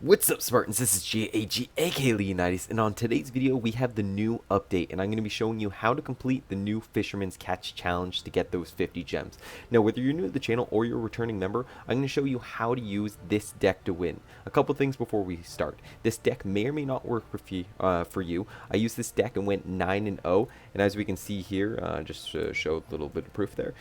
What's up, Spartans? This is GAG, aka Leonidas, and on today's video we have the new update, and I'm going to be showing you how to complete the new Fisherman's Catch Challenge to get those 50 gems. Now, whether you're new to the channel or you're a returning member, I'm going to show you how to use this deck to win. A couple things before we start. This deck may or may not work for you. I used this deck and went 9-0, and as we can see here, just to show a little bit of proof there.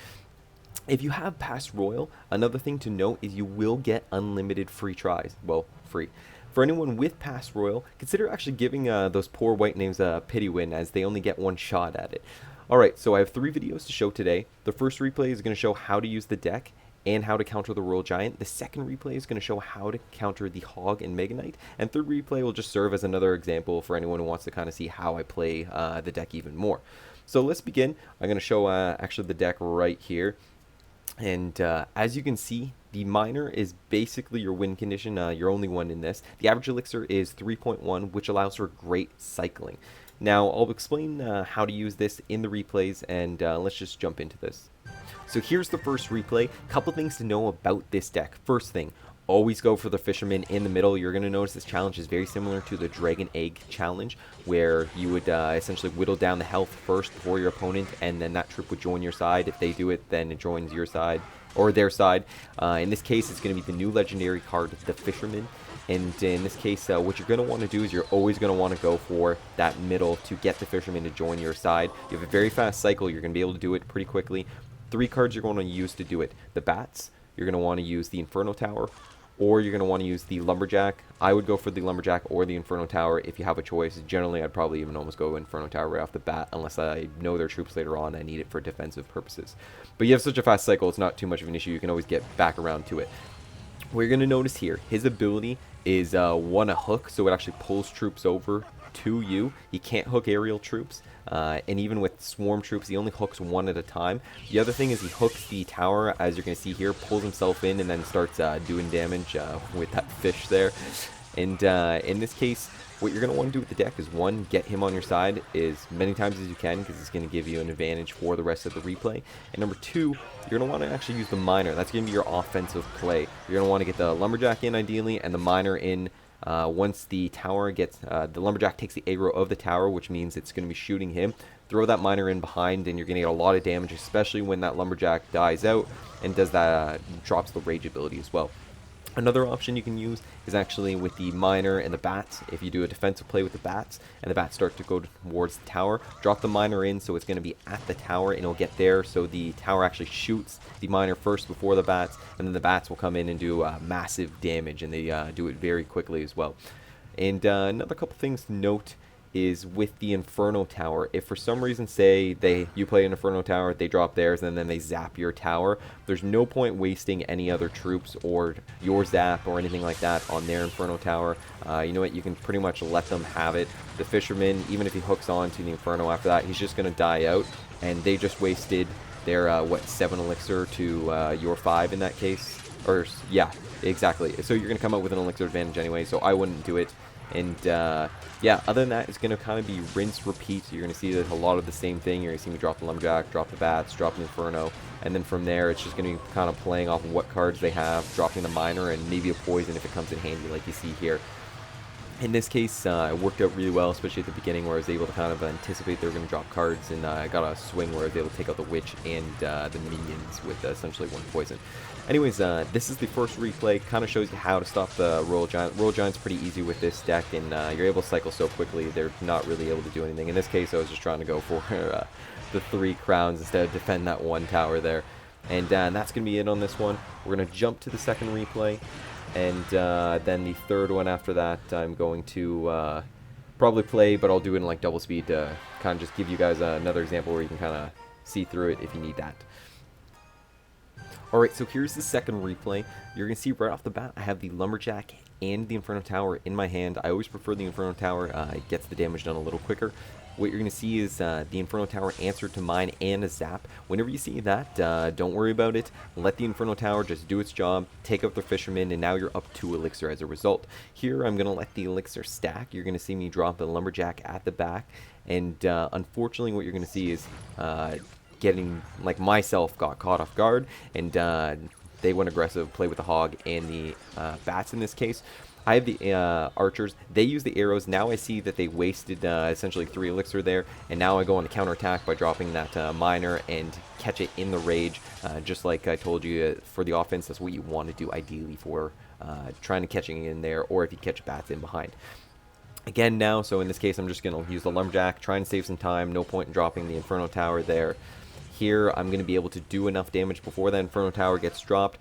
If you have passed Royal, another thing to note is you will get unlimited free tries. Well, free. For anyone with passed Royal, consider actually giving those poor white names a pity win, as they only get one shot at it. Alright, so I have 3 videos to show today. The first replay is going to show how to use the deck and how to counter the Royal Giant. The second replay is going to show how to counter the Hog and Mega Knight. And third replay will just serve as another example for anyone who wants to kind of see how I play the deck even more. So let's begin. I'm going to show actually the deck right here. And as you can see, the minor is basically your win condition, your only one in this. The average elixir is 3.1, which allows for great cycling. Now, I'll explain how to use this in the replays, and let's just jump into this. So here's the first replay. Couple things to know about this deck. First thing, always go for the Fisherman in the middle. You're going to notice this challenge is very similar to the Dragon Egg challenge, where you would essentially whittle down the health first before your opponent, and then that troop would join your side. If they do it, then it joins your side, or their side. In this case, it's going to be the new legendary card, the Fisherman. And in this case, what you're going to want to do is you're always going to want to go for that middle to get the Fisherman to join your side. You have a very fast cycle. You're going to be able to do it pretty quickly. 3 cards you're going to use to do it. The Bats, you're going to want to use the Inferno Tower, or you're going to want to use the Lumberjack. I would go for the Lumberjack or the Inferno Tower if you have a choice. Generally, I'd probably even almost go Inferno Tower right off the bat, unless I know their troops later on and I need it for defensive purposes. But you have such a fast cycle, it's not too much of an issue. You can always get back around to it. What you're going to notice here, his ability is one, a hook, so it actually pulls troops over to you. He can't hook aerial troops, and even with swarm troops, he only hooks one at a time. The other thing is he hooks the tower, as you're going to see here, pulls himself in, and then starts doing damage with that fish there. And in this case, what you're going to want to do with the deck is, 1, get him on your side as many times as you can, because it's going to give you an advantage for the rest of the replay. And number 2, you're going to want to actually use the minor. That's going to be your offensive play. You're going to want to get the Lumberjack in ideally, and the minor in once the tower gets, the Lumberjack takes the aggro of the tower, which means it's going to be shooting him. Throw that minor in behind, and you're going to get a lot of damage, especially when that Lumberjack dies out and does that, drops the rage ability as well. Another option you can use is actually with the minor and the bats. If you do a defensive play with the bats and the bats start to go towards the tower, drop the minor in, so it's going to be at the tower and it'll get there, so the tower actually shoots the minor first before the bats, and then the bats will come in and do massive damage, and they do it very quickly as well. And another couple things to note is with the Inferno Tower. If for some reason, say you play an Inferno Tower, they drop theirs, and then they zap your tower, there's no point wasting any other troops or your zap or anything like that on their Inferno Tower. You know what, you can pretty much let them have it. The Fisherman, even if he hooks on to the Inferno after that, he's just going to die out, and they just wasted their, 7 elixir to your 5 in that case. Or, yeah, exactly. So you're going to come out with an elixir advantage anyway, so I wouldn't do it. And yeah, other than that, it's going to kind of be rinse, repeat. You're going to see that a lot of the same thing. You're going to see me drop the Lumberjack, drop the Bats, drop the Inferno, and then from there, it's just going to be kind of playing off of what cards they have, dropping the minor, and maybe a poison if it comes in handy, like you see here. In this case, it worked out really well, especially at the beginning, where I was able to kind of anticipate they were going to drop cards, and I got a swing where I was able to take out the Witch and the minions with essentially 1 poison. Anyways, this is the first replay. Kind of shows you how to stop the Royal Giant. Royal Giant's pretty easy with this deck, and you're able to cycle so quickly, they're not really able to do anything. In this case, I was just trying to go for the 3 crowns instead of defend that 1 tower there. And that's going to be it on this one. We're going to jump to the second replay. And then the third one after that, I'm going to probably play, but I'll do it in like double speed to kind of just give you guys another example where you can kind of see through it if you need that. Alright, so here's the second replay. You're going to see right off the bat, I have the Lumberjack and the Inferno Tower in my hand. I always prefer the Inferno Tower. It gets the damage done a little quicker. What you're going to see is the Inferno Tower answered to mine and a zap. Whenever you see that, don't worry about it. Let the Inferno Tower just do its job, take out the Fisherman, and now you're up 2 elixir as a result. Here, I'm going to let the elixir stack. You're going to see me drop the Lumberjack at the back, and unfortunately, what you're going to see is getting, like myself, got caught off guard, and they went aggressive, play with the Hog and the Bats in this case. I have the archers. They use the arrows. Now I see that they wasted essentially 3 elixir there, and now I go on the counterattack by dropping that miner and catch it in the rage. Just like I told you, for the offense, that's what you want to do ideally for trying to catching it in there, or if you catch bats in behind. Again now, so in this case, I'm just going to use the lumberjack, try and save some time. No point in dropping the inferno tower there. Here, I'm going to be able to do enough damage before that inferno tower gets dropped.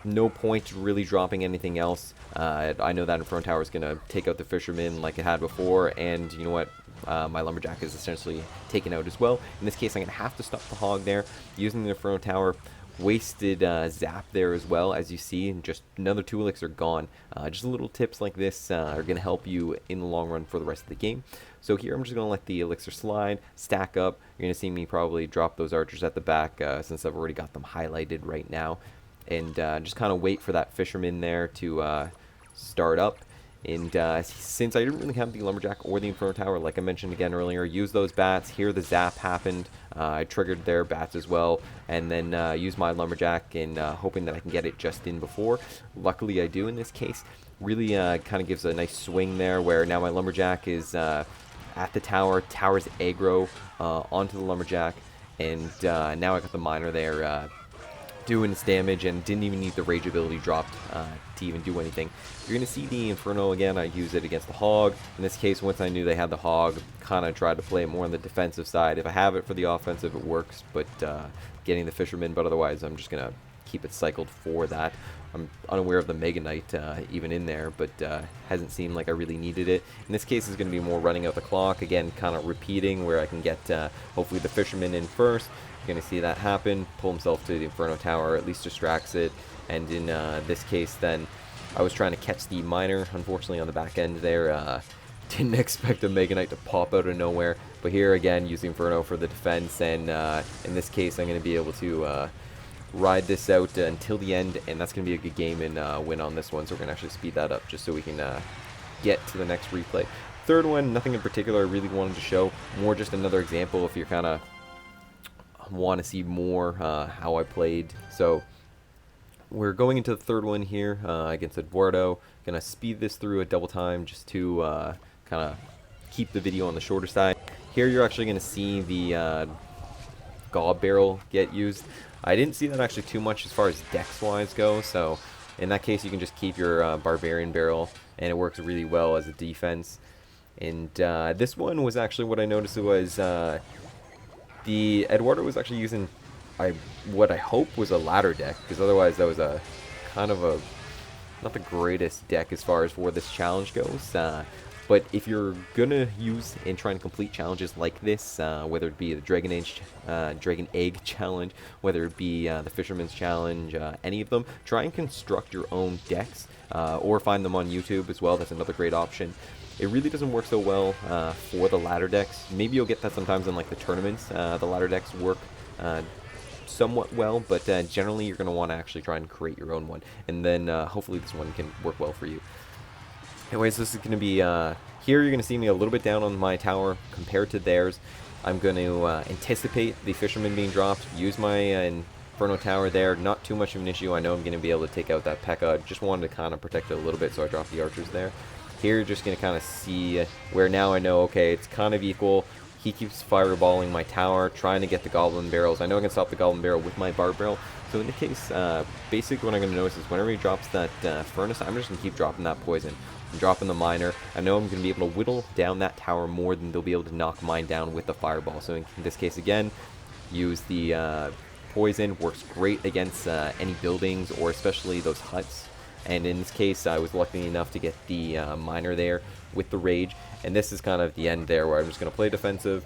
No point really dropping anything else. I know that inferno tower is going to take out the fisherman like it had before, and you know what? My lumberjack is essentially taken out as well. In this case, I'm going to have to stop the hog there using the inferno tower. Wasted zap there as well, as you see, and just another 2 elixir gone. Just little tips like this are going to help you in the long run for the rest of the game. So here I'm just going to let the elixir slide, stack up. You're going to see me probably drop those archers at the back since I've already got them highlighted right now. And just kind of wait for that fisherman there to start up. And since I didn't really have the lumberjack or the inferno tower, like I mentioned again earlier, use those bats. Here the zap happened. I triggered their bats as well, and then use my lumberjack and hoping that I can get it just in before. Luckily I do in this case. Really kind of gives a nice swing there, where now my lumberjack is at the tower. Tower's aggro onto the lumberjack, and now I got the miner there doing its damage, and didn't even need the rage ability dropped to even do anything. You're going to see the Inferno again. I use it against the hog. In this case, once I knew they had the hog, kind of tried to play it more on the defensive side. If I have it for the offensive, it works, but getting the Fisherman, but otherwise I'm just going to keep it cycled for that. I'm unaware of the Mega Knight even in there, but hasn't seemed like I really needed it. In this case, it's going to be more running out the clock. Again, kind of repeating where I can get hopefully the Fisherman in first. You're going to see that happen, pull himself to the Inferno Tower, at least distracts it. And in this case, then, I was trying to catch the Miner, unfortunately, on the back end there. Didn't expect a Mega Knight to pop out of nowhere. But here, again, use the Inferno for the defense. And in this case, I'm going to be able to ride this out until the end. And that's going to be a good game and win on this one. So we're going to actually speed that up just so we can get to the next replay. Third one, nothing in particular I really wanted to show. More just another example if you're kind of want to see more how I played. So we're going into the third one here against Eduardo. Gonna speed this through a double time just to kind of keep the video on the shorter side. Here you're actually gonna see the gob barrel get used. I didn't see that actually too much as far as dex wise go, so in that case you can just keep your barbarian barrel, and it works really well as a defense. And this one was actually what I noticed was the Eduardo was actually using what I hope was a ladder deck, because otherwise that was a kind of a not the greatest deck as far as where this challenge goes. But if you're gonna use and try and complete challenges like this, whether it be the Dragon Egg challenge, whether it be the Fisherman's challenge, any of them, try and construct your own decks, or find them on YouTube as well. That's another great option. It really doesn't work so well for the ladder decks. Maybe you'll get that sometimes in like the tournaments. The ladder decks work somewhat well, but generally you're going to want to actually try and create your own one. And then hopefully this one can work well for you. Anyways, this is going to be, here you're going to see me a little bit down on my tower compared to theirs. I'm going to anticipate the Fisherman being dropped, use my Inferno Tower there. Not too much of an issue. I know I'm going to be able to take out that P.E.K.K.A. Just wanted to kind of protect it a little bit, so I dropped the archers there. Here you're just going to kind of see where now I know, okay, it's kind of equal. He keeps fireballing my tower, trying to get the goblin barrels. I know I can stop the goblin barrel with my barb barrel. So in the case, basically what I'm going to notice is whenever he drops that furnace, I'm just going to keep dropping that poison. I'm dropping the miner. I know I'm going to be able to whittle down that tower more than they'll be able to knock mine down with the fireball. So in this case, again, use the poison. Works great against any buildings or especially those huts. And in this case, I was lucky enough to get the miner there with the rage. And this is kind of the end there where I'm just going to play defensive,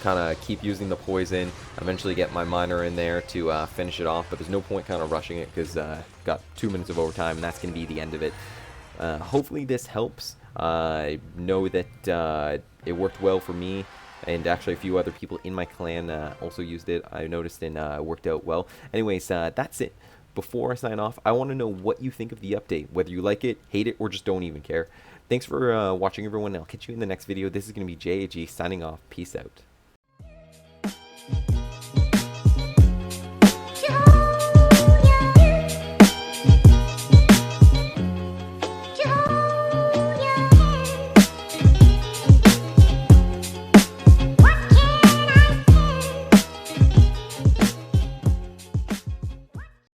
kind of keep using the poison, eventually get my miner in there to finish it off. But there's no point kind of rushing it because got 2 minutes of overtime, and that's going to be the end of it. Hopefully this helps. I know that it worked well for me. And actually a few other people in my clan also used it, I noticed, and it worked out well. Anyways, that's it. Before I sign off, I want to know what you think of the update, whether you like it, hate it, or just don't even care. Thanks for watching, everyone. I'll catch you in the next video. This is going to be JAG signing off. Peace out.